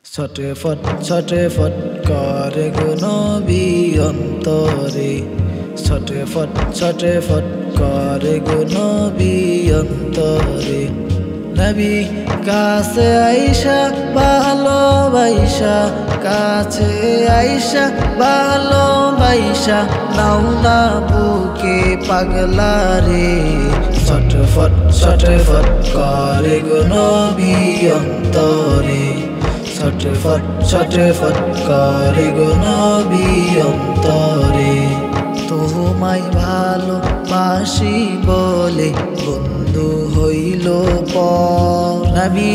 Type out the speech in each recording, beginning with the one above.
ছটফট করে গো নবী অন্তরে, ছটফট করে গো নবী অন্তরে। নবী কাছে আইসা ভালোবাইসা, কাছে আইসা ভালোবাইসা, নাও না বুকে পাগলা রে। ছটফট করে গো নবী অন্তরে, ছটফট করে গো নবী অন্তরে। তোমায় ভালোবাসি বলে বন্ধু হইল পর, নবী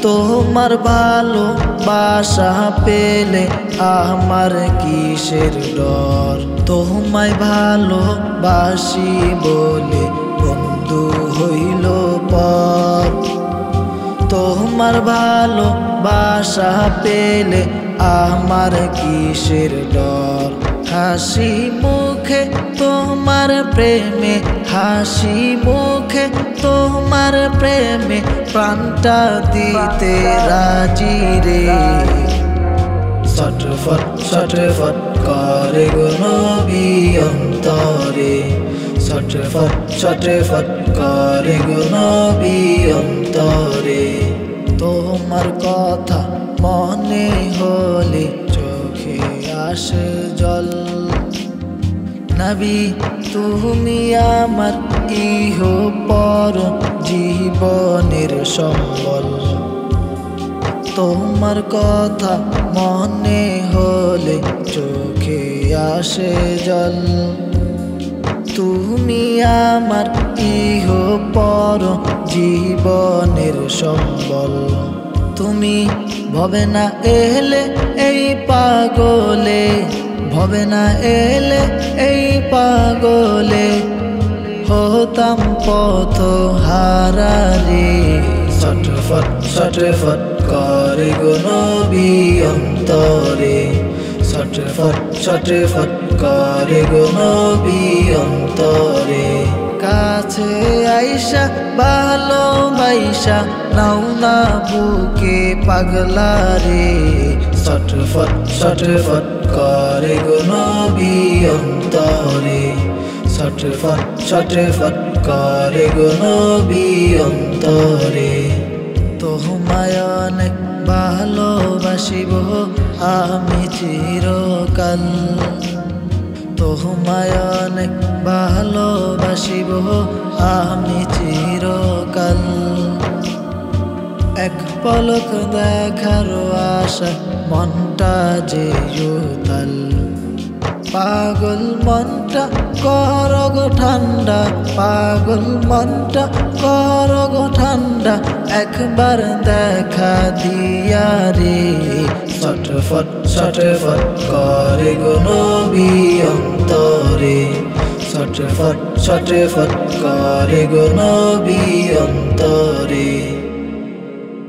তোমার ভালোবাসা পেলে আমার কিসের ডর। তোমায় ভালোবাসি বলে বন্ধু হইল পর, তোমার ভালোবাসা পেলে আমার কিসের ডর। হাসি মুখে তোমার প্রেমে, হাসি মুখে তোমার প্রেমে, প্রাণটা দিতে রাজি রে। ছটফট করে গো নবী অন্তরে, ছটফট করে গো নবী অন্তরে। তোমার কথা মনে হলে চোখে আসে জল, নবী তুমি আমার ইহ পর জীবনের সম্বল। তোমার কথা মনে হলে চোখে আসে জল, তুমি আমার ইহ পর জীবনের সম্বল। তুমি ভবে না এলে এই পাগলে, ভবে না এলে এই পাগলে, হতাম পথ হারারে। ছটফট করে গো নবী অন্তরে, ছটফট করে গো নবী অন্তরে। কাছে আইসা ভালোবাইসা, নাও না বুকে পাগলা রে। ছটফট করে গো নবী অন্তরে, ছটফট করে গো নবী অন্তরে। তোমায় অনেক ভালোবাসিব আমি চিরকাল, তোমায় অনেক ভালোবাসিব আমি চিরকাল। এক পলক দেখার আশা মনটা যে উতাল, পাগল মনটা কর গো ঠান্ডা, পাগল মনটা কর গো ঠান্ডা, একবার দেখা দিয়া রে। ছটফট করে গো নবী অন্তরে, ছটফট করে গো নবী অন্তরে।